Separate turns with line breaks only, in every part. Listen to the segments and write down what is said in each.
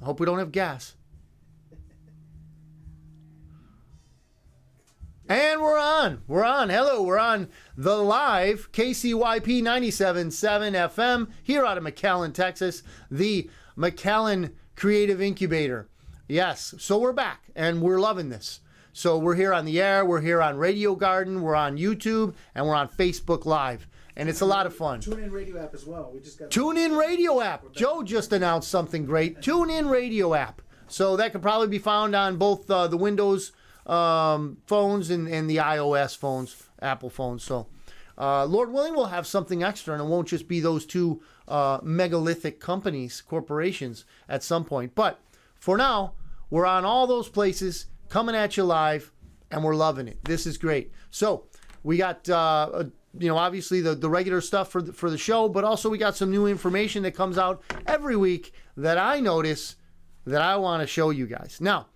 I hope we don't have gas. And we're on. Hello, we're on the live KCYP 97.7 FM here out of McAllen, Texas, the McAllen Creative Incubator. Yes, so we're back and we're loving this. So we're here on the air, we're here on Radio Garden, we're on YouTube, and we're on Facebook Live. And it's a lot of fun.
TuneIn Radio app as well. We just got
TuneIn Radio app. Joe just announced something great. TuneIn Radio app. So that could probably be found on both the Windows phones and the iOS phones, Apple phones. So Lord willing, we'll have something extra, and it won't just be those two megalithic companies, corporations at some point. But for now, we're on all those places, coming at you live, and we're loving it. This is great. So we got, obviously the regular stuff for the show, but also we got some new information that comes out every week that I notice that I want to show you guys. Now,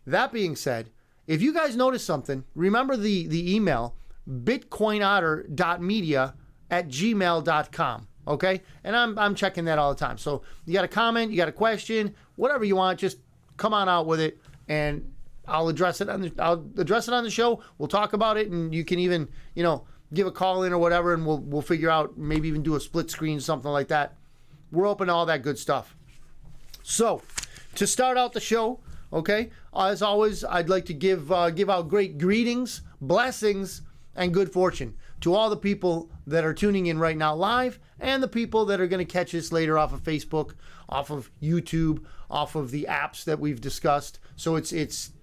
that being said, if you guys notice something, remember the email, bitcoinotter.media@gmail.com. Okay? And I'm checking that all the time. So you got a comment, you got a question, whatever you want, just come on out with it, and I'll address it on the show. We'll talk about it, and you can even, give a call in or whatever, and we'll figure out, maybe even do a split screen, something like that. We're open to all that good stuff. So, to start out the show, okay, as always, I'd like to give out great greetings, blessings, and good fortune to all the people that are tuning in right now live, and the people that are going to catch us later off of Facebook, off of YouTube, off of the apps that we've discussed. So it's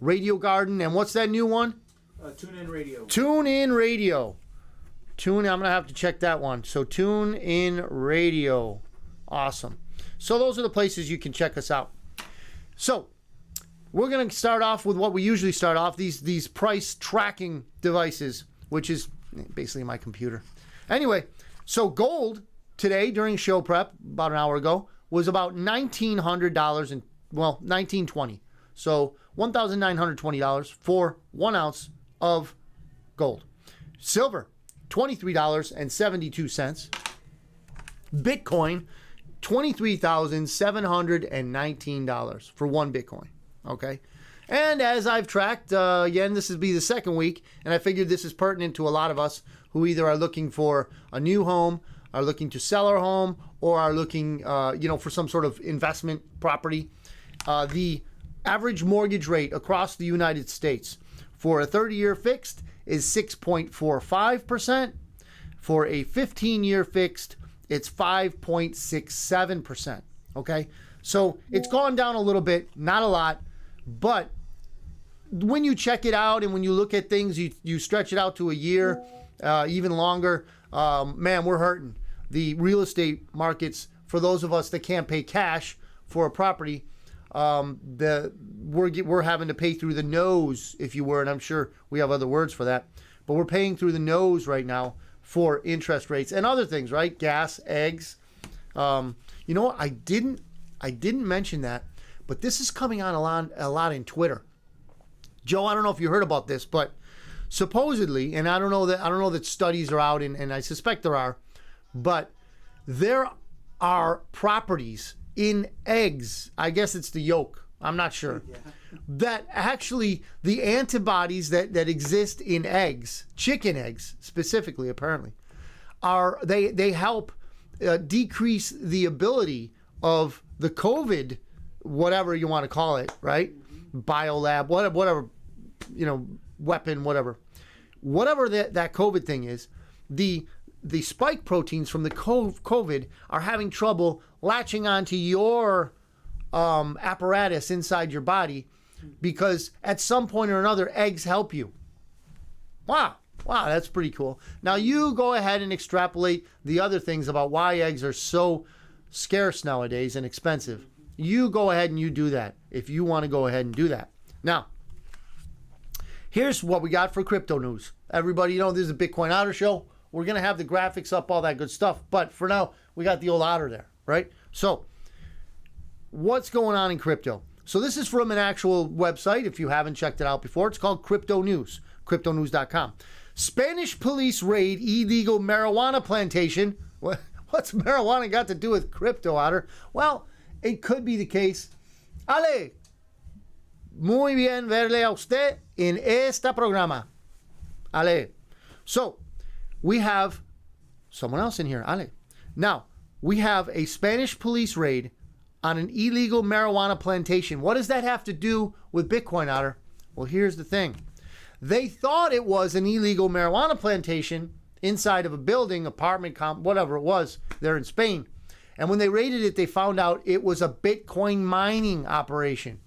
Radio Garden, and what's that new one?
TuneIn Radio.
TuneIn Radio. I'm going to have to check that one. So TuneIn Radio. Awesome. So those are the places you can check us out. So we're going to start off with what we usually start off, these price tracking devices, which is basically my computer. Anyway, so gold today during show prep, about an hour ago, was about $1,900 and, $1,920. So $1,920 for 1 ounce of gold. Silver, $23.72. Bitcoin, $23,719 for 1 Bitcoin. Okay. And as I've tracked, again, this will be the second week, and I figured this is pertinent to a lot of us who either are looking for a new home, are looking to sell our home, or are looking, for some sort of investment property. The average mortgage rate across the United States for a 30-year fixed is 6.45%. For a 15-year fixed, it's 5.67%. Okay, so it's gone down a little bit, not a lot, but when you check it out and when you look at things, you stretch it out to a year, even longer. Man, we're hurting. The real estate markets, for those of us that can't pay cash for a property, we're having to pay through the nose, if you were, and I'm sure we have other words for that, but we're paying through the nose right now for interest rates and other things, right? Gas, eggs. You know what? I didn't mention that, but this is coming on a lot in Twitter. Joe, I don't know if you heard about this, but supposedly, and I don't know that studies are out, and I suspect there are, but there are properties in eggs. I guess it's the yolk. I'm not sure. Yeah. That actually the antibodies that exist in eggs, chicken eggs specifically, apparently, they help decrease the ability of the COVID, whatever you want to call it, right? Biolab, whatever, weapon, whatever that COVID thing is. The spike proteins from the COVID are having trouble latching onto your apparatus inside your body, because at some point or another, eggs help you. Wow, that's pretty cool. Now you go ahead and extrapolate the other things about why eggs are so scarce nowadays and expensive. You go ahead and you do that if you want to go ahead and do that. Now, here's what we got for crypto news. Everybody, this is a Bitcoin Otter show. We're going to have the graphics up, all that good stuff. But for now, we got the old Otter there, right? So, what's going on in crypto? So this is from an actual website, if you haven't checked it out before. It's called Crypto News, cryptonews.com. Spanish police raid illegal marijuana plantation. What's marijuana got to do with crypto, Otter? Well, it could be the case. Ale, muy bien verle a usted en esta programa. Ale. So, we have someone else in here. Ale. Now, we have a Spanish police raid on an illegal marijuana plantation. What does that have to do with Bitcoin, Otter? Well, here's the thing. They thought it was an illegal marijuana plantation inside of a building, apartment, whatever it was, there in Spain. And when they raided it, they found out it was a Bitcoin mining operation.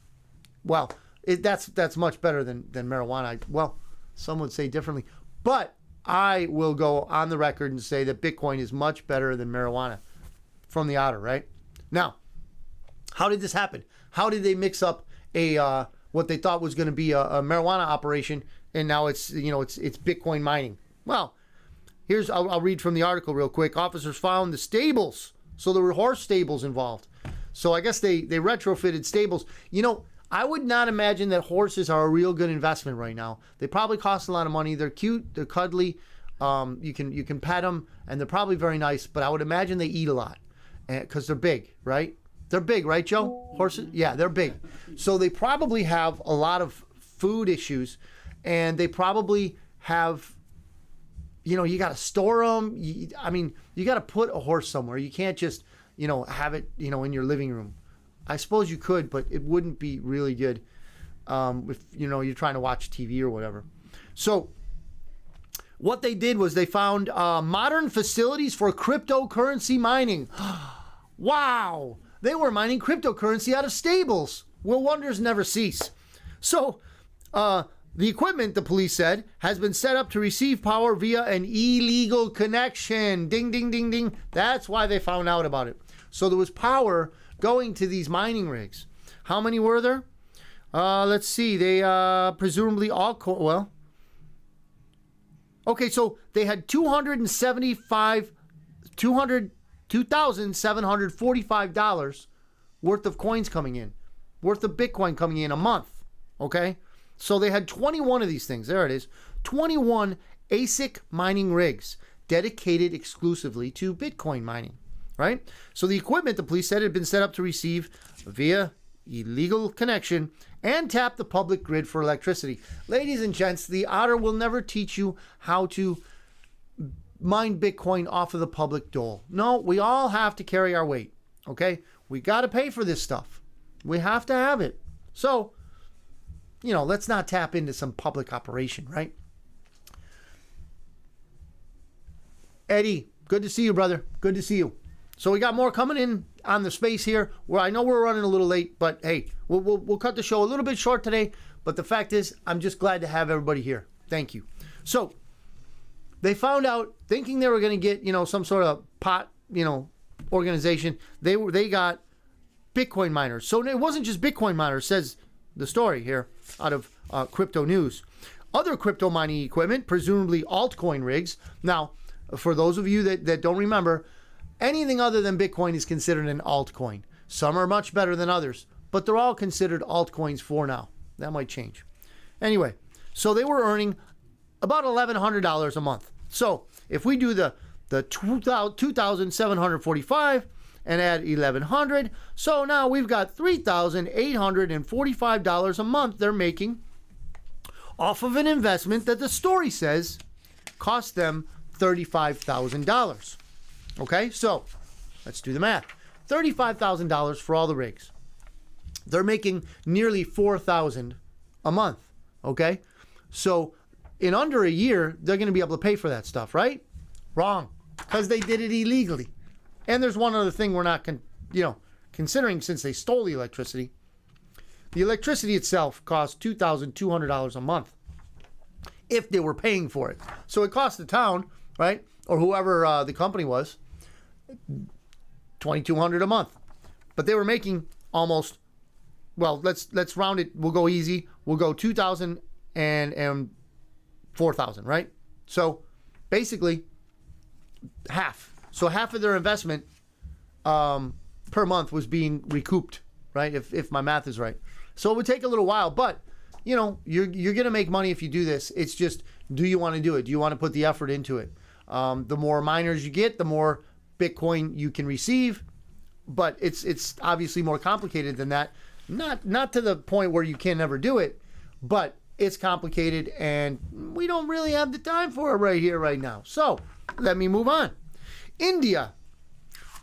Well, that's much better than marijuana. Well, some would say differently. But I will go on the record and say that Bitcoin is much better than marijuana from the Otter, right? Now, how did this happen? How did they mix up a what they thought was going to be a marijuana operation, and now it's Bitcoin mining? Well, I'll read from the article real quick. Officers found the stables. So there were horse stables involved. So I guess they retrofitted stables. I would not imagine that horses are a real good investment right now. They probably cost a lot of money. They're cute. They're cuddly. You can pet them, and they're probably very nice. But I would imagine they eat a lot because they're big, right? They're big, right, Joe? Horses? Yeah, they're big. So they probably have a lot of food issues, and they probably have, you got to store them. You got to put a horse somewhere. You can't just, have it, in your living room. I suppose you could, but it wouldn't be really good if, you're trying to watch TV or whatever. So what they did was they found modern facilities for cryptocurrency mining. Wow. They were mining cryptocurrency out of stables. Well, wonders never cease. So the equipment, the police said, has been set up to receive power via an illegal connection. Ding, ding, ding, ding. That's why they found out about it. So there was power going to these mining rigs. How many were there? Let's see. They presumably all... Okay, so they had $2,745 worth of coins coming in, worth of Bitcoin coming in a month, okay? So they had 21 of these things. There it is. 21 ASIC mining rigs dedicated exclusively to Bitcoin mining, right? So the equipment, the police said, had been set up to receive via illegal connection and tap the public grid for electricity. Ladies and gents, the Otter will never teach you how to mine Bitcoin off of the public dole. No, we all have to carry our weight, okay? We got to pay for this stuff. We have to have it. So, let's not tap into some public operation, right? Eddie, good to see you, brother. Good to see you. So we got more coming in on the space here. Where I know we're running a little late, but hey, we'll cut the show a little bit short today. But the fact is, I'm just glad to have everybody here. Thank you. So they found out, thinking they were going to get some sort of pot organization. They got Bitcoin miners. So it wasn't just Bitcoin miners, says the story here out of Crypto News. Other crypto mining equipment, presumably altcoin rigs. Now, for those of you that don't remember, anything other than Bitcoin is considered an altcoin. Some are much better than others, but they're all considered altcoins for now. That might change. Anyway, so they were earning about $1,100 a month. So if we do the 2,745 and add 1,100, so now we've got $3,845 a month they're making off of an investment that the story says cost them $35,000. Okay, so let's do the math. $35,000 for all the rigs. They're making nearly $4,000 a month. Okay, so in under a year, they're going to be able to pay for that stuff, right? Wrong, because they did it illegally. And there's one other thing we're not, considering, since they stole the electricity. The electricity itself cost $2,200 a month if they were paying for it. So it cost the town, right, or whoever the company was, $2,200 a month. But they were making almost, well, let's round it. We'll go easy. We'll go 2,000 and 4,000, right? So basically half. So half of their investment per month was being recouped, right? If my math is right. So it would take a little while, but you're going to make money if you do this. It's just, do you want to do it? Do you want to put the effort into it? The more miners you get, the more Bitcoin you can receive. but it's obviously more complicated than that. Not to the point where you can never do it, but it's complicated, and we don't really have the time for it right here, right now. So let me move on. India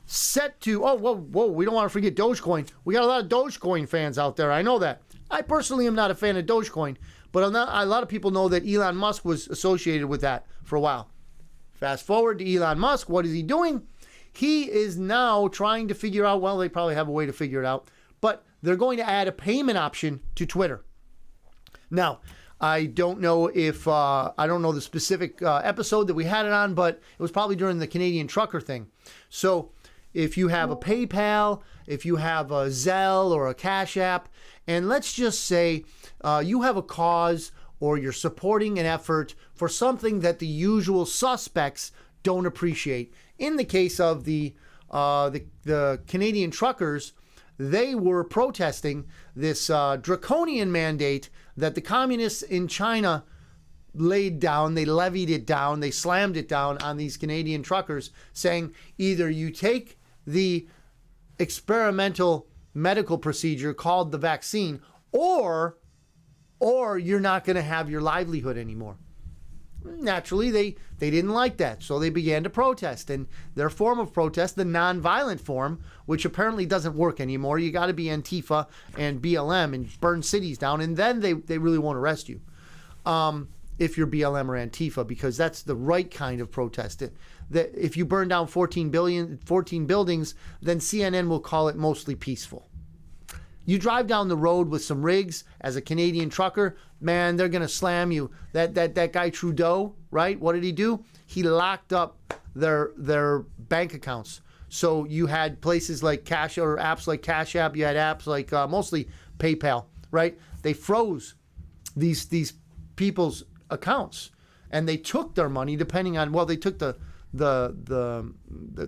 set to, whoa, we don't want to forget Dogecoin. We got a lot of Dogecoin fans out there. I know that. I personally am not a fan of Dogecoin, but a lot of people know that Elon Musk was associated with that for a while. Fast forward to Elon Musk. What is he doing? He is now trying to figure out, well, they probably have a way to figure it out, but they're going to add a payment option to Twitter. Now, I don't know if, I don't know the specific episode that we had it on, but it was probably during the Canadian trucker thing. So if you have a PayPal, if you have a Zelle or a Cash App, and let's just say you have a cause or you're supporting an effort for something that the usual suspects don't appreciate. In the case of the Canadian truckers, they were protesting this draconian mandate that the communists in China laid down. They levied it down. They slammed it down on these Canadian truckers, saying either you take the experimental medical procedure called the vaccine, or you're not going to have your livelihood anymore. Naturally, they didn't like that, so they began to protest. And their form of protest, the nonviolent form, which apparently doesn't work anymore, you got to be Antifa and BLM and burn cities down, and then they really won't arrest you if you're BLM or Antifa, because that's the right kind of protest. That if you burn down 14 buildings, then CNN will call it mostly peaceful. You drive down the road with some rigs as a Canadian trucker, man, they're going to slam you. That guy Trudeau, right? What did he do? He locked up their bank accounts. So you had places like apps like Cash App, you had apps like mostly PayPal, right? They froze these people's accounts, and they took their money depending on, well, they took the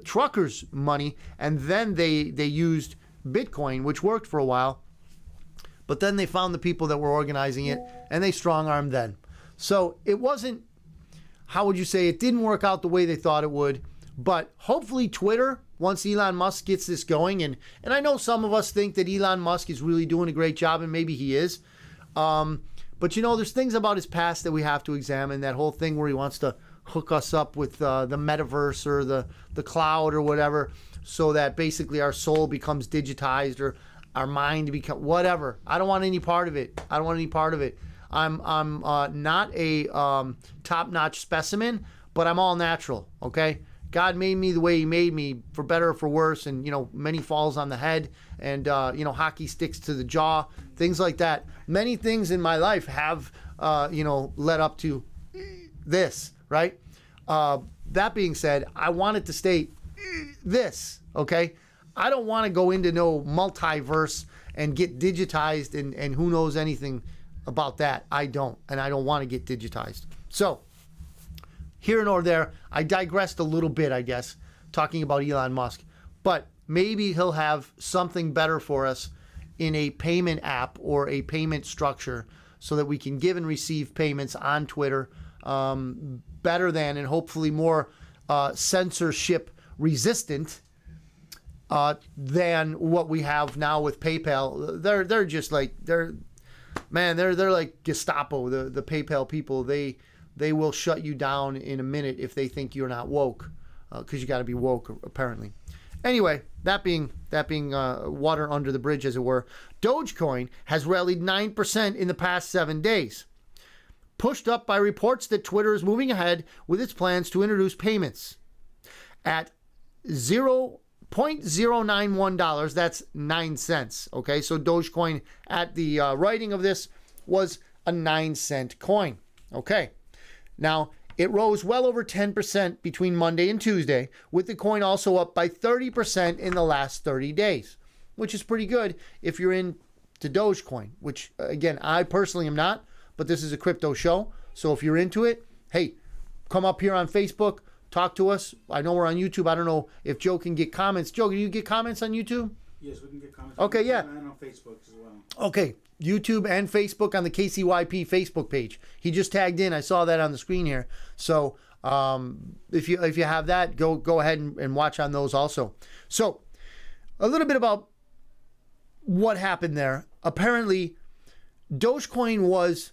truckers' money, and then they used Bitcoin, which worked for a while, but then they found the people that were organizing it, and they strong-armed them. So it wasn't, how would you say, it didn't work out the way they thought it would, but hopefully Twitter, once Elon Musk gets this going, and I know some of us think that Elon Musk is really doing a great job, and maybe he is, but there's things about his past that we have to examine. That whole thing where he wants to hook us up with the metaverse or the cloud or whatever, so that basically our soul becomes digitized or our mind becomes whatever. I don't want any part of it. I'm not a top-notch specimen, but I'm all natural, okay? God made me the way he made me, for better or for worse, and, many falls on the head and, hockey sticks to the jaw, things like that. Many things in my life have, led up to this, right? That being said, I want it to stay this, okay? I don't want to go into no multiverse and get digitized and who knows anything about that. I don't, and I don't want to get digitized. So, here nor there, I digressed a little bit, I guess, talking about Elon Musk, but maybe he'll have something better for us in a payment app or a payment structure so that we can give and receive payments on Twitter better than, and hopefully more censorship resistant than what we have now with PayPal. They're just like, they're like Gestapo, the PayPal people. They will shut you down in a minute if they think you're not woke, because you got to be woke apparently. Anyway, that being water under the bridge, as it were, Dogecoin has rallied 9% in the past 7 days, pushed up by reports that Twitter is moving ahead with its plans to introduce payments at $0.091. That's 9 cents. Okay, so Dogecoin at the writing of this was a 9-cent coin. Okay, now it rose well over 10% between Monday and Tuesday, with the coin also up by 30% in the last 30 days, which is pretty good if you're into Dogecoin, which again, I personally am not, but this is a crypto show. So if you're into it, hey, come up here on Facebook, talk to us. I know we're on YouTube. I don't know if Joe can get comments. Joe, can you get comments on YouTube?
Yes, we can get comments.
Okay, yeah.
And on Facebook as well.
Okay, YouTube and Facebook on the KCYP Facebook page. He just tagged in. I saw that on the screen here. So if you have that, go ahead and watch on those also. So a little bit about what happened there. Apparently, Dogecoin was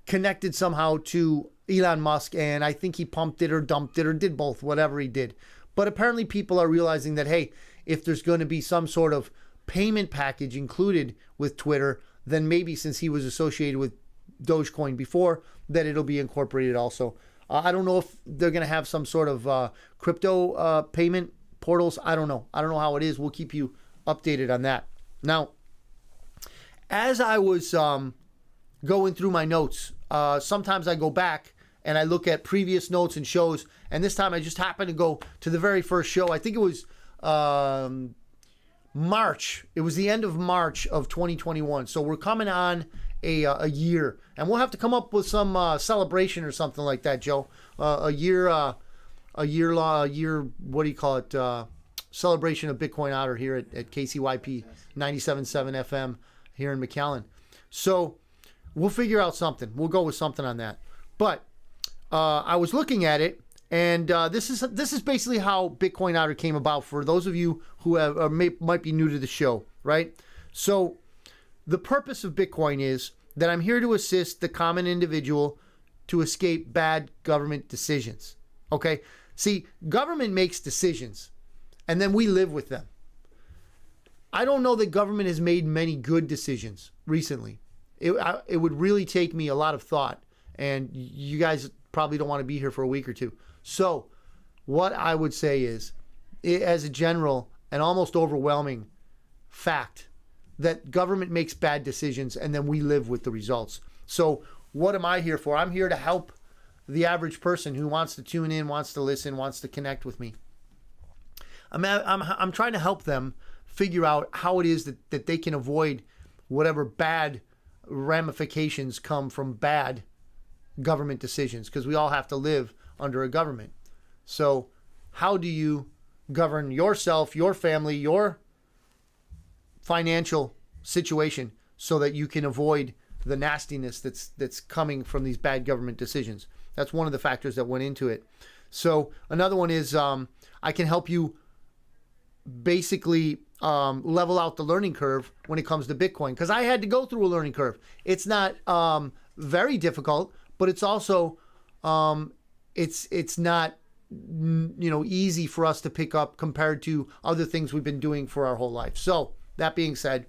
connected somehow to Elon Musk, and I think he pumped it or dumped it or did both, whatever he did. But apparently people are realizing that, hey, if there's going to be some sort of payment package included with Twitter, then maybe since he was associated with Dogecoin before, that it'll be incorporated also. I don't know if they're going to have some sort of crypto payment portals. I don't know. I don't know how it is. We'll keep you updated on that. Now, as I was going through my notes, sometimes I go back and I look at previous notes and shows, and this time I just happened to go to the very first show. I think it was March. It was the end of March of 2021. So we're coming on a year, and we'll have to come up with some celebration or something like that, Joe. A year. What do you call it? Celebration of Bitcoin Otter here at KCYP 97.7 FM here in McAllen. So we'll figure out something. We'll go with something on that. But I was looking at it, and this is basically how Bitcoin Otter came about for those of you who have might be new to the show, right? So the purpose of Bitcoin is that I'm here to assist the common individual to escape bad government decisions. Okay? See, government makes decisions, and then we live with them. I don't know that government has made many good decisions recently. It would really take me a lot of thought, and you guys probably don't want to be here for a week or two. So what I would say is, as a general and almost overwhelming fact, that government makes bad decisions and then we live with the results. So what am I here for? I'm here to help the average person who wants to tune in, wants to listen, wants to connect with me. I'm trying to help them figure out how it is that they can avoid whatever bad ramifications come from bad government decisions, because we all have to live under a government. So how do you govern yourself, your family, your financial situation so that you can avoid the nastiness that's coming from these bad government decisions? That's one of the factors that went into it. So another one is I can help you basically level out the learning curve when it comes to Bitcoin, because I had to go through a learning curve. It's not very difficult, but it's also it's not easy for us to pick up compared to other things we've been doing for our whole life. So that being said,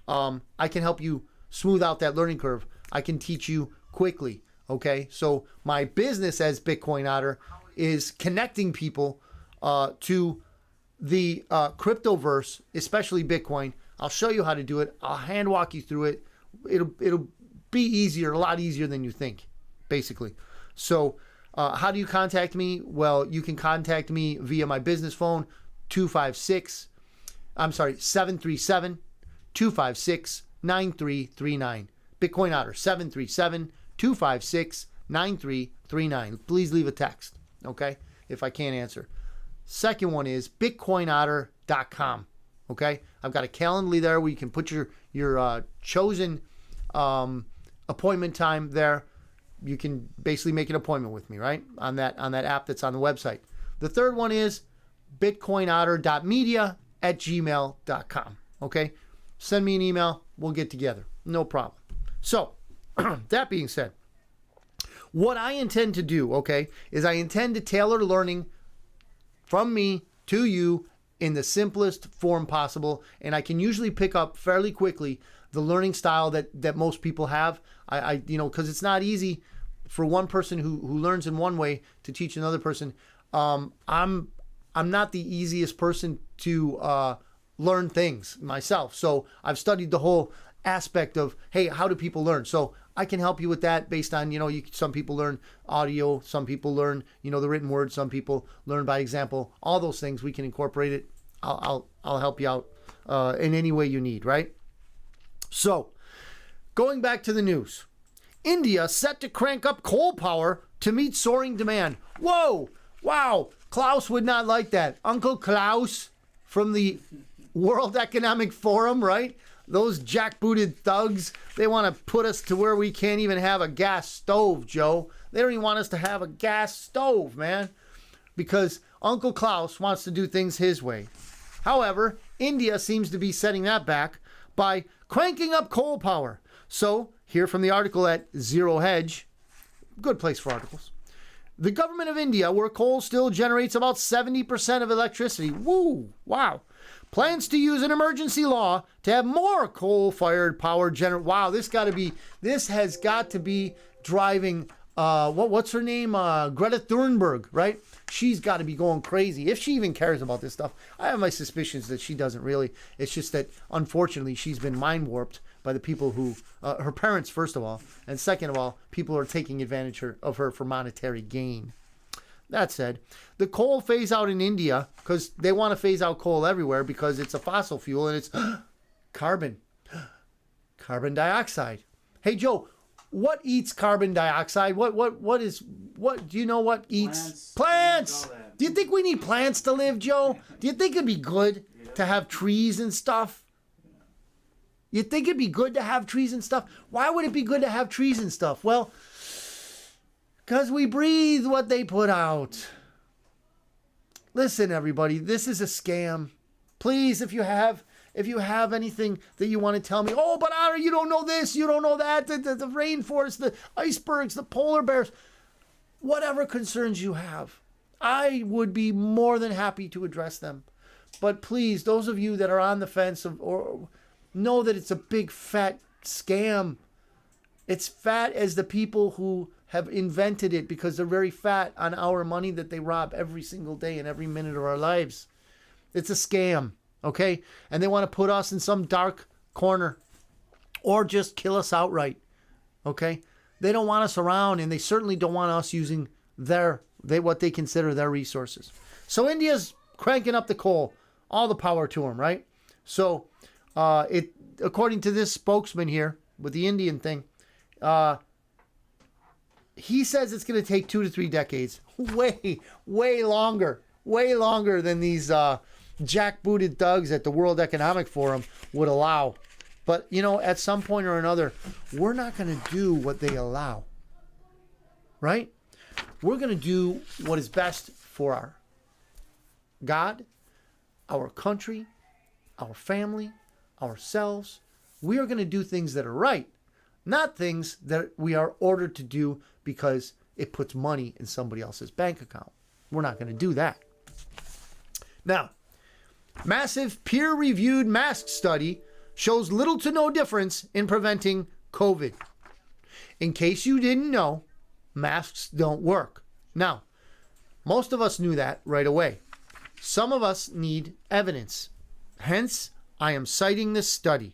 I can help you smooth out that learning curve. I can teach you quickly. Okay, so my business as Bitcoin Otter is connecting people to the cryptoverse, especially Bitcoin. I'll show you how to do it. I'll hand walk you through it. It'll be easier, a lot easier than you think, basically. So how do you contact me? Well, you can contact me via my business phone, 737-256-9339. Bitcoin Otter, 737-256-9339. Please leave a text, okay, if I can't answer. Second one is bitcoinotter.com. Okay, I've got a Calendly there where you can put your chosen appointment time there. You can basically make an appointment with me, right, on that app that's on the website. The third one is bitcoinotter.media@gmail.com. Okay, send me an email. We'll get together. No problem. So that being said, what I intend to do, okay, is I intend to tailor learning from me to you in the simplest form possible, and I can usually pick up fairly quickly the learning style that most people have. I because it's not easy for one person who learns in one way to teach another person. I'm not the easiest person to learn things myself, so I've studied the whole aspect of, hey, how do people learn? So I can help you with that based on, some people learn audio, some people learn, the written word, some people learn by example. All those things, we can incorporate it. I'll help you out in any way you need, right? So, going back to the news. India set to crank up coal power to meet soaring demand. Whoa! Wow! Klaus would not like that. Uncle Klaus from the World Economic Forum, right? Those jackbooted thugs, they want to put us to where we can't even have a gas stove, Joe. They don't even want us to have a gas stove, man. Because Uncle Klaus wants to do things his way. However, India seems to be setting that back by cranking up coal power. So, here from the article at Zero Hedge, good place for articles. The government of India, where coal still generates about 70% of electricity, woo, wow, plans to use an emergency law to have more coal-fired power generate. Wow, this has got to be driving, what's her name? Greta Thunberg, right? She's got to be going crazy, if she even cares about this stuff. I have my suspicions that she doesn't really. It's just that, unfortunately, she's been mind-warped by the people who, her parents, first of all, and second of all, people who are taking advantage of her for monetary gain. That said, the coal phase out in India, because they want to phase out coal everywhere because it's a fossil fuel and it's carbon dioxide. Hey, Joe, what eats carbon dioxide? What do you know what eats? Plants. Do you think we need plants to live, Joe? Do you think it'd be good to have trees and stuff? You think it'd be good to have trees and stuff? Why would it be good to have trees and stuff? Well, because we breathe what they put out. Listen, everybody, this is a scam. Please, if you have anything that you want to tell me, oh, but Otter, you don't know this, you don't know that, the rainforest, the icebergs, the polar bears, whatever concerns you have, I would be more than happy to address them. But please, those of you that are on the fence or know that it's a big fat scam. It's fat as the people who have invented it because they're very fat on our money that they rob every single day and every minute of our lives. It's a scam, okay? And they want to put us in some dark corner or just kill us outright, okay? They don't want us around, and they certainly don't want us using what they consider their resources. So India's cranking up the coal, all the power to them, right? So according to this spokesman here with the Indian thing, he says it's going to take 2 to 3 decades. Way longer than these jackbooted thugs at the World Economic Forum would allow. But, at some point or another, we're not going to do what they allow. Right? We're going to do what is best for our God, our country, our family, ourselves. We are going to do things that are right, not things that we are ordered to do because it puts money in somebody else's bank account. We're not going to do that. Now, massive peer-reviewed mask study shows little to no difference in preventing COVID. In case you didn't know, masks don't work. Now, most of us knew that right away. Some of us need evidence. Hence, I am citing this study.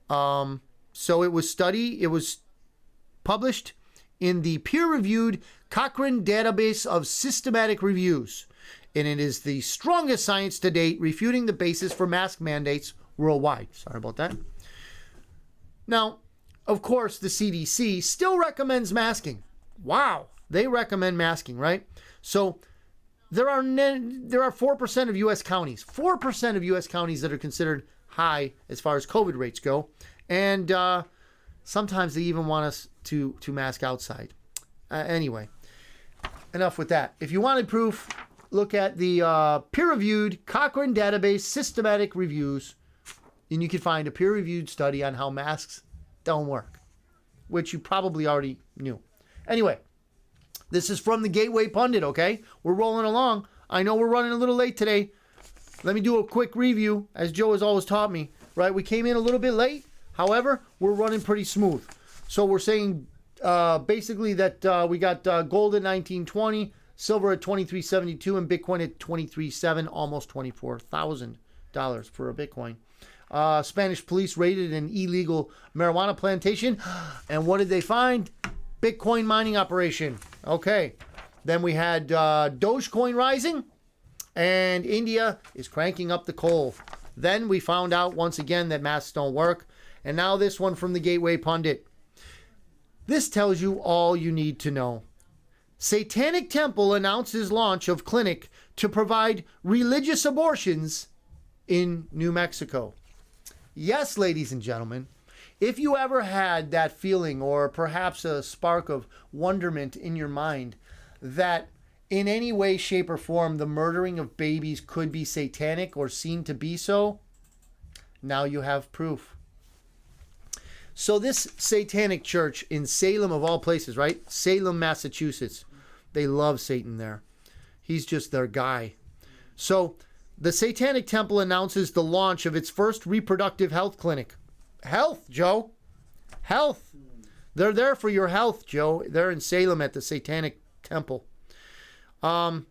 So it was published in the peer-reviewed Cochrane Database of Systematic Reviews, and it is the strongest science to date refuting the basis for mask mandates worldwide. Sorry about that. Now, of course, the CDC still recommends masking. Wow, they recommend masking, right? So there are 4% of U.S. counties, 4% of U.S. counties that are considered high as far as COVID rates go, and sometimes they even want us to mask outside. Anyway, enough with that. If you wanted proof, look at the peer-reviewed Cochrane Database Systematic Reviews, and you can find a peer-reviewed study on how masks don't work, which you probably already knew. Anyway, this is from the Gateway Pundit, okay? We're rolling along. I know we're running a little late today. Let me do a quick review, as Joe has always taught me, right? We came in a little bit late. However, we're running pretty smooth. So we're saying basically that we got gold at 1920, silver at 23.72, and Bitcoin at 23.7, almost $24,000 for a Bitcoin. Spanish police raided an illegal marijuana plantation, and what did they find? Bitcoin mining operation. Okay. Then we had Dogecoin rising, and India is cranking up the coal. Then we found out once again that masks don't work. And now this one from the Gateway Pundit. This tells you all you need to know. Satanic Temple announces launch of clinic to provide religious abortions in New Mexico. Yes, ladies and gentlemen, if you ever had that feeling or perhaps a spark of wonderment in your mind that in any way, shape, or form the murdering of babies could be satanic or seen to be so, now you have proof. So this satanic church in Salem, of all places, right? Salem, Massachusetts. They love Satan there. He's just their guy. So the Satanic Temple announces the launch of its first reproductive health clinic. Health, Joe. Health. They're there for your health, Joe. They're in Salem at the Satanic Temple. Oh,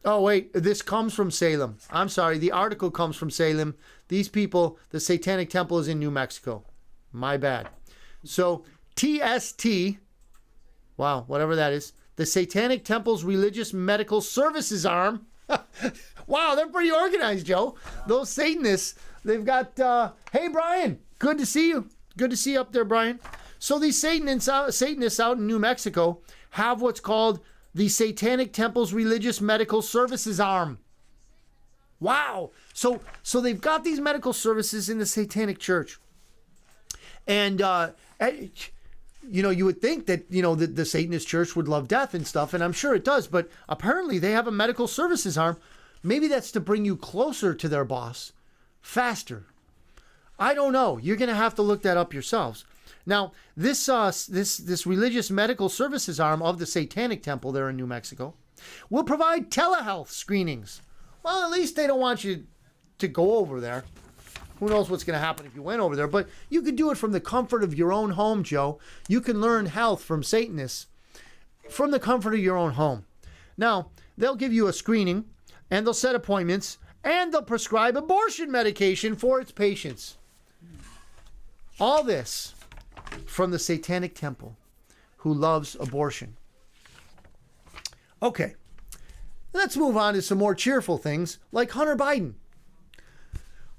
wait, this comes from Salem. I'm sorry, the article comes from Salem. These people, the Satanic Temple is in New Mexico. My bad. So, TST, wow, whatever that is, the Satanic Temple's Religious Medical Services arm. Wow, they're pretty organized, Joe. Those Satanists, they've got, hey, Brian, good to see you. Good to see you up there, Brian. So these Satanists out in New Mexico have what's called the Satanic Temple's Religious Medical Services arm. Wow. So they've got these medical services in the Satanic Church. And, you would think that, the Satanist church would love death and stuff, and I'm sure it does, but apparently they have a medical services arm. Maybe that's to bring you closer to their boss faster. I don't know. You're going to have to look that up yourselves. Now, this religious medical services arm of the Satanic Temple there in New Mexico will provide telehealth screenings. Well, at least they don't want you to go over there. Who knows what's going to happen if you went over there, but you could do it from the comfort of your own home, Joe. You can learn health from Satanists from the comfort of your own home. Now, they'll give you a screening, and they'll set appointments, and they'll prescribe abortion medication for its patients. All this from the Satanic Temple, who loves abortion. Okay, let's move on to some more cheerful things, like Hunter Biden.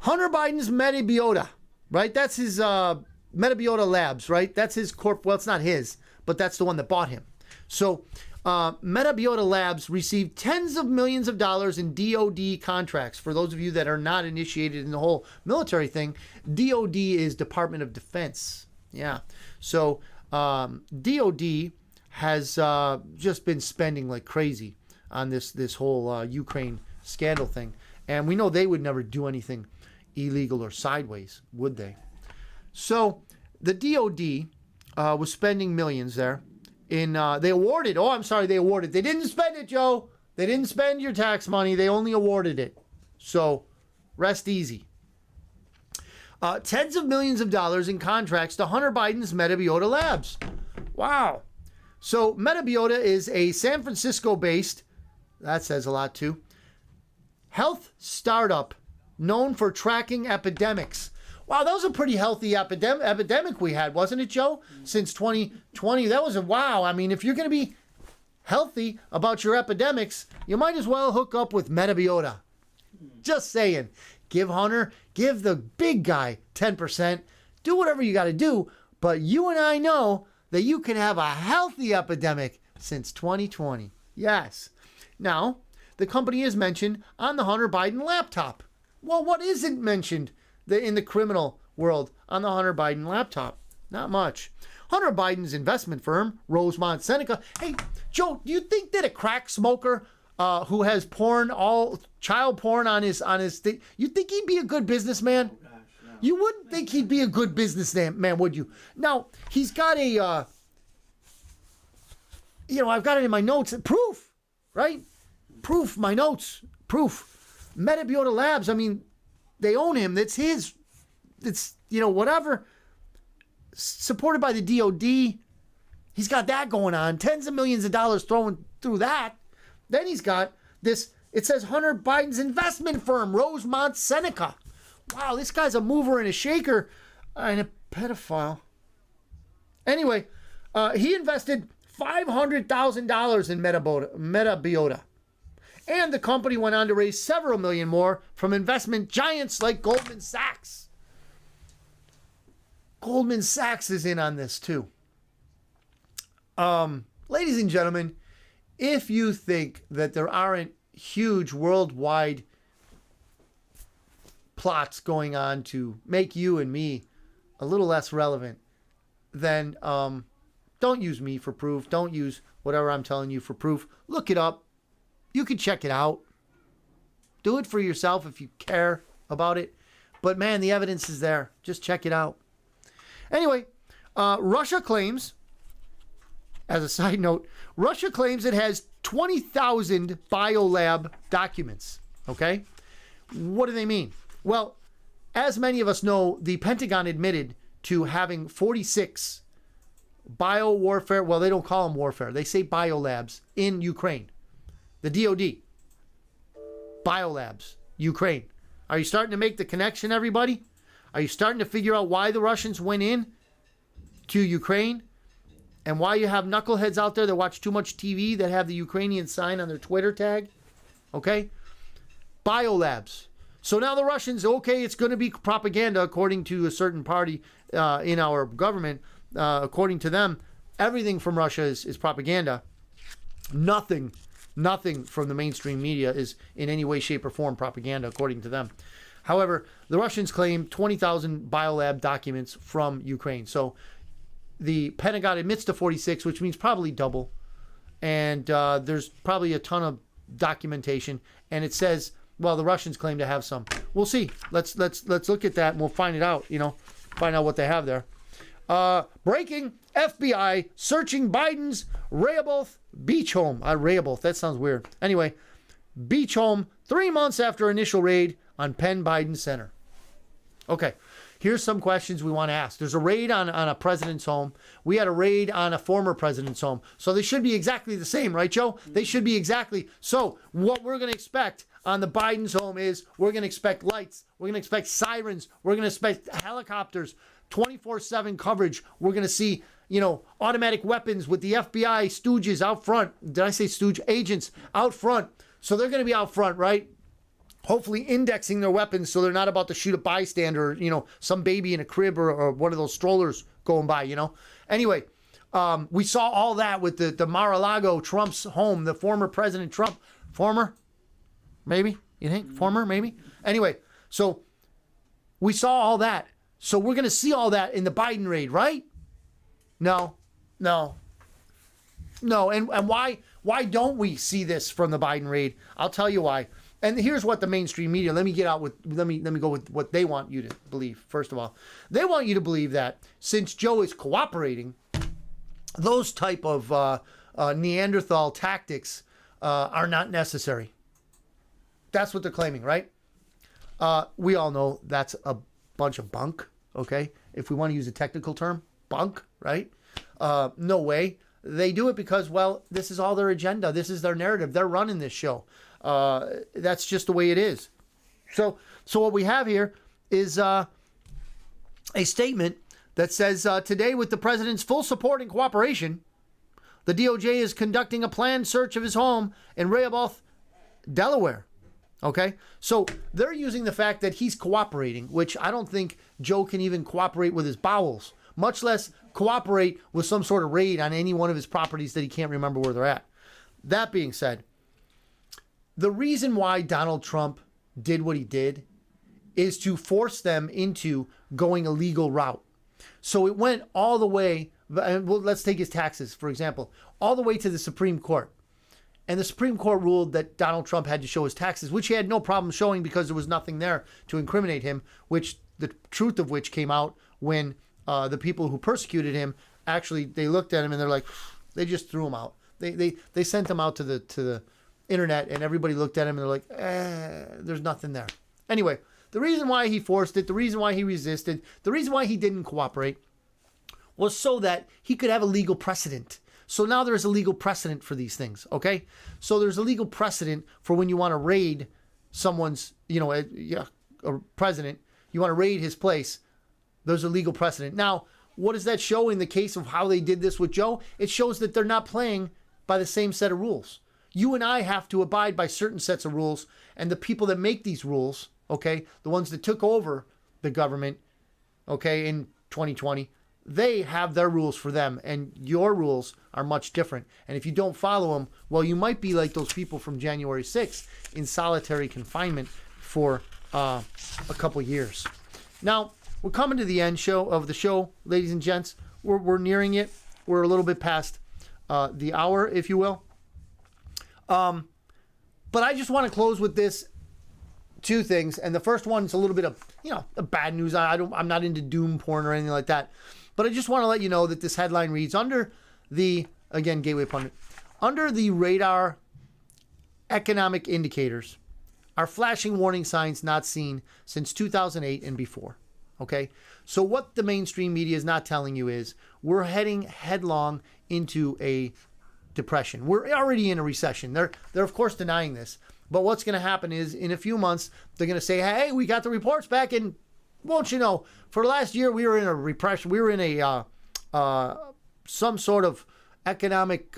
Hunter Biden's Metabiota, right? That's his Metabiota Labs, right? That's his well, it's not his, but that's the one that bought him. So Metabiota Labs received tens of millions of dollars in DOD contracts. For those of you that are not initiated in the whole military thing, DOD is Department of Defense. Yeah. So DOD has just been spending like crazy on this whole Ukraine scandal thing. And we know they would never do anything illegal or sideways, would they? So the DOD was spending millions there. They awarded. They didn't spend it, Joe. They didn't spend your tax money. They only awarded it. So rest easy. Tens of millions of dollars in contracts to Hunter Biden's Metabiota Labs. Wow. So Metabiota is a San Francisco-based, that says a lot too, health startup known for tracking epidemics. Wow, that was a pretty healthy epidemic we had, wasn't it, Joe? Since 2020, that was wow. I mean, if you're going to be healthy about your epidemics, you might as well hook up with Metabiota. Just saying. Give the big guy 10%. Do whatever you got to do. But you and I know that you can have a healthy epidemic since 2020. Yes. Now, the company is mentioned on the Hunter Biden laptop. Well, what isn't mentioned in the criminal world on the Hunter Biden laptop? Not much. Hunter Biden's investment firm, Rosemont Seneca. Hey, Joe, do you think that a crack smoker who has child porn on his thing, you think he'd be a good businessman?
Oh, gosh, no.
You wouldn't think he'd be a good businessman, would you? Now, he's got a, I've got it in my notes. Proof, right? Proof, my notes. Proof. Metabiota Labs, I mean, they own him. That's his. It's, whatever. Supported by the DOD. He's got that going on. Tens of millions of dollars thrown through that. Then he's got this, it says Hunter Biden's investment firm, Rosemont Seneca. Wow, this guy's a mover and a shaker and a pedophile. Anyway, he invested $500,000 in Metabiota. And the company went on to raise several million more from investment giants like Goldman Sachs. Goldman Sachs is in on this too. Ladies and gentlemen, if you think that there aren't huge worldwide plots going on to make you and me a little less relevant, then Don't use me for proof. Don't use whatever I'm telling you for proof. Look it up. You can check it out. Do it for yourself if you care about it. But man, the evidence is there. Just check it out. Anyway, Russia claims, as a side note, Russia claims it has 20,000 biolab documents. Okay? What do they mean? Well, as many of us know, the Pentagon admitted to having 46 biowarfare, well, they don't call them warfare. They say biolabs in Ukraine. The DOD. Biolabs. Ukraine. Are you starting to make the connection, everybody? Are you starting to figure out why the Russians went in to Ukraine? And why you have knuckleheads out there that watch too much TV that have the Ukrainian sign on their Twitter tag? Okay? Biolabs. So now the Russians, okay, it's going to be propaganda according to a certain party in our government. According to them, everything from Russia is propaganda. Nothing from the mainstream media is in any way, shape, or form propaganda, according to them. However, the Russians claim 20,000 biolab documents from Ukraine. So the Pentagon admits to 46, which means probably double. And there's probably a ton of documentation. And it says, well, the Russians claim to have some. We'll see. Let's look at that and we'll find it out. Find out what they have there. Breaking: FBI searching Biden's Rehoboth beach home. Rehoboth, that sounds weird. Anyway, beach home 3 months after initial raid on Penn Biden Center. Okay, here's some questions we want to ask. There's a raid on a president's home. We had a raid on a former president's home. So they should be exactly the same, right, Joe? They should be exactly. So what we're going to expect on the Biden's home is we're going to expect lights. We're going to expect sirens. We're going to expect helicopters. 24/7 coverage. We're going to see, automatic weapons with the FBI stooges out front. Did I say stooge? Agents out front. So they're going to be out front, right? Hopefully indexing their weapons so they're not about to shoot a bystander, some baby in a crib or one of those strollers going by, Anyway, we saw all that with the Mar-a-Lago, Trump's home, the former President Trump. Former? Maybe? You think? Former? Maybe? Anyway, so we saw all that. So we're going to see all that in the Biden raid, right? No. And why don't we see this from the Biden raid? I'll tell you why. And here's what the mainstream media, let me go with what they want you to believe. First of all, they want you to believe that since Joe is cooperating, those type of Neanderthal tactics are not necessary. That's what they're claiming, right? We all know that's a bunch of bunk. Okay, if we want to use a technical term, bunk, right? No way. They do it because, well, this is all their agenda. This is their narrative. They're running this show. That's just the way it is. So what we have here is a statement that says, today, with the president's full support and cooperation, the DOJ is conducting a planned search of his home in Rehoboth, Delaware. Okay, so they're using the fact that he's cooperating, which I don't think Joe can even cooperate with his bowels, much less cooperate with some sort of raid on any one of his properties that he can't remember where they're at. That being said, the reason why Donald Trump did what he did is to force them into going a legal route. So it went all the way, and let's take his taxes, for example, all the way to the Supreme Court. And the Supreme Court ruled that Donald Trump had to show his taxes, which he had no problem showing because there was nothing there to incriminate him, which the truth of which came out when the people who persecuted him, actually, they looked at him and they're like, they just threw him out. They sent him out to the internet and everybody looked at him and they're like, there's nothing there. Anyway, the reason why he forced it, the reason why he resisted, the reason why he didn't cooperate was so that he could have a legal precedent. So now there's a legal precedent for these things, okay? So there's a legal precedent for when you want to raid someone's, a president, you want to raid his place, there's a legal precedent. Now, what does that show in the case of how they did this with Joe? It shows that they're not playing by the same set of rules. You and I have to abide by certain sets of rules, and the people that make these rules, okay, the ones that took over the government, okay, in 2020, they have their rules for them, and your rules are much different. And if you don't follow them, well, you might be like those people from January 6th in solitary confinement for a couple years. Now, we're coming to the end of the show, ladies and gents. We're nearing it. we're a little bit past the hour, if you will. But I just want to close with this two things. And the first one is a little bit of, the bad news. I'm not into doom porn or anything like that. But I just want to let you know that this headline reads again, Gateway Pundit, under the radar economic indicators are flashing warning signs not seen since 2008 and before. Okay? So what the mainstream media is not telling you is we're heading headlong into a depression. We're already in a recession. They're of course denying this. But what's going to happen is in a few months, they're going to say, hey, we got the reports back, and won't you know, for last year we were in a repression. We were in a some sort of economic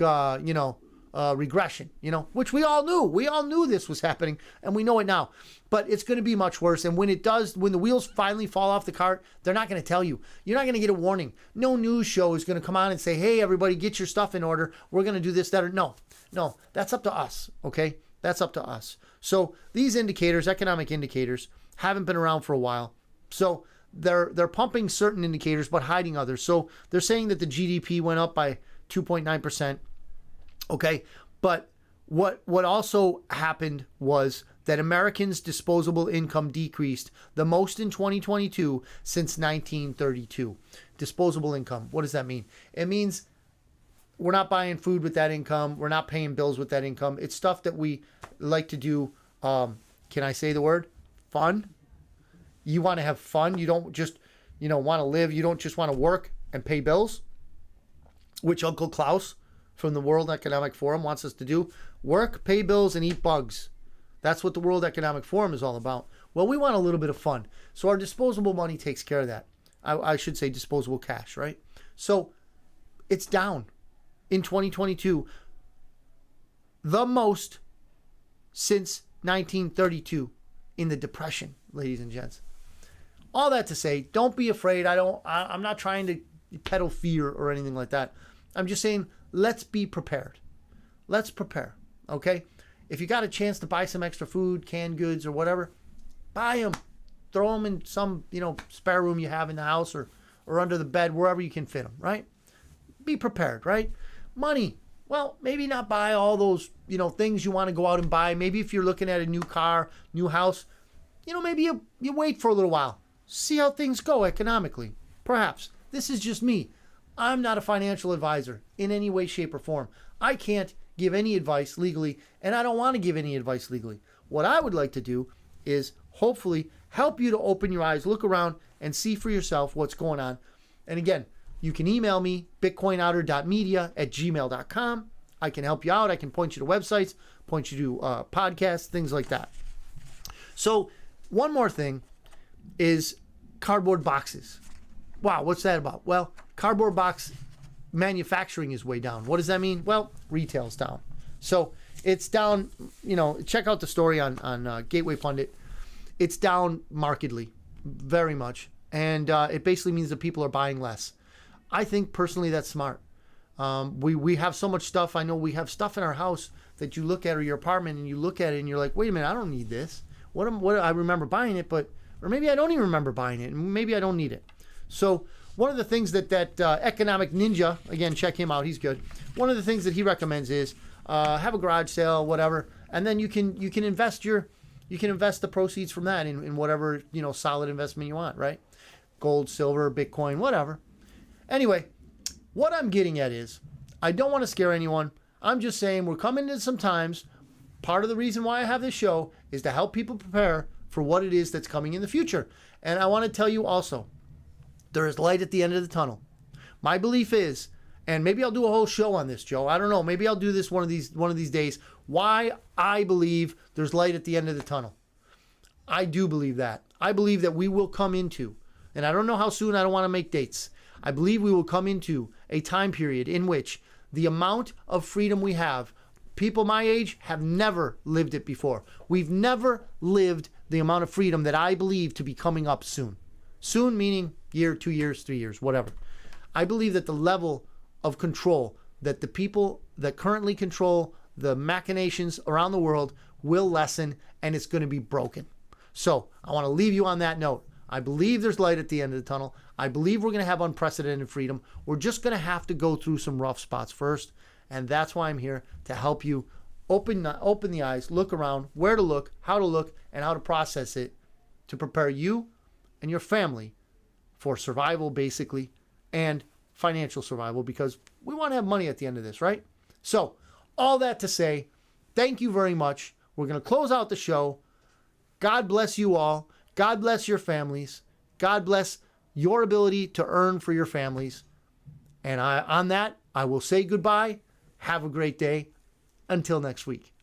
regression, which we all knew. We all knew this was happening, and we know it now. But it's going to be much worse. And when it does, when the wheels finally fall off the cart, they're not going to tell you. You're not going to get a warning. No news show is going to come on and say, hey, everybody, get your stuff in order. We're going to do this, that, or no. That's up to us, okay? That's up to us. So these indicators, economic indicators, haven't been around for a while. So they're pumping certain indicators but hiding others. So they're saying that the GDP went up by 2.9%. Okay, but what also happened was that Americans' disposable income decreased the most in 2022 since 1932. Disposable income, what does that mean? It means we're not buying food with that income. We're not paying bills with that income. It's stuff that we like to do. Can I say the word? Fun. You want to have fun. You don't just, want to live. You don't just want to work and pay bills, which Uncle Klaus from the World Economic Forum wants us to do. Work, pay bills, and eat bugs. That's what the World Economic Forum is all about. Well, we want a little bit of fun. So our disposable money takes care of that. I should say disposable cash, right? So it's down in 2022. The most since 1932 in the Depression, ladies and gents. All that to say, don't be afraid. I'm not trying to peddle fear or anything like that. I'm just saying, let's be prepared. Let's prepare, okay? If you got a chance to buy some extra food, canned goods, or whatever, buy them. Throw them in some, spare room you have in the house or under the bed, wherever you can fit them, right? Be prepared, right? Money. Well, maybe not buy all those, things you want to go out and buy. Maybe if you're looking at a new car, new house, maybe you wait for a little while. See how things go economically. Perhaps. This is just me. I'm not a financial advisor in any way, shape, or form. I can't give any advice legally, and I don't want to give any advice legally. What I would like to do is hopefully help you to open your eyes, look around, and see for yourself what's going on. And again, you can email me, bitcoinotter.media@gmail.com. I can help you out. I can point you to websites, point you to podcasts, things like that. So one more thing is cardboard boxes. Wow, what's that about? Well, cardboard box manufacturing is way down. What does that mean? Well, retail's down. So it's down, check out the story on Gateway Pundit. It's down markedly, very much. And it basically means that people are buying less. I think personally that's smart. We have so much stuff. I know we have stuff in our house that you look at, or your apartment, and you look at it and you're like, wait a minute, I don't need this. What I remember buying it, or maybe I don't even remember buying it, and maybe I don't need it. So one of the things that Economic Ninja, again, check him out, he's good. One of the things that he recommends is have a garage sale, whatever, and then you can invest the proceeds from that in whatever solid investment you want, right? Gold, silver, Bitcoin, whatever. Anyway, what I'm getting at is I don't want to scare anyone. I'm just saying we're coming into some times. Part of the reason why I have this show is to help people prepare for what it is that's coming in the future. And I want to tell you also, there is light at the end of the tunnel. My belief is, and maybe I'll do a whole show on this, Joe. I don't know. Maybe I'll do this one of these days. Why I believe there's light at the end of the tunnel. I do believe that. I believe that we will come into, and I don't know how soon, I don't want to make dates. I believe we will come into a time period in which the amount of freedom we have, people my age have never lived it before. We've never lived the amount of freedom that I believe to be coming up soon. Soon meaning year, 2 years, 3 years, whatever. I believe that the level of control that the people that currently control the machinations around the world will lessen, and it's going to be broken. So I want to leave you on that note. I believe there's light at the end of the tunnel. I believe we're going to have unprecedented freedom. We're just going to have to go through some rough spots first. And that's why I'm here, to help you open the eyes, look around, where to look, how to look, and how to process it to prepare you and your family for survival, basically, and financial survival, because we want to have money at the end of this, right? So, all that to say, thank you very much. We're going to close out the show. God bless you all. God bless your families. God bless your ability to earn for your families. And on that, I will say goodbye. Have a great day. Until next week.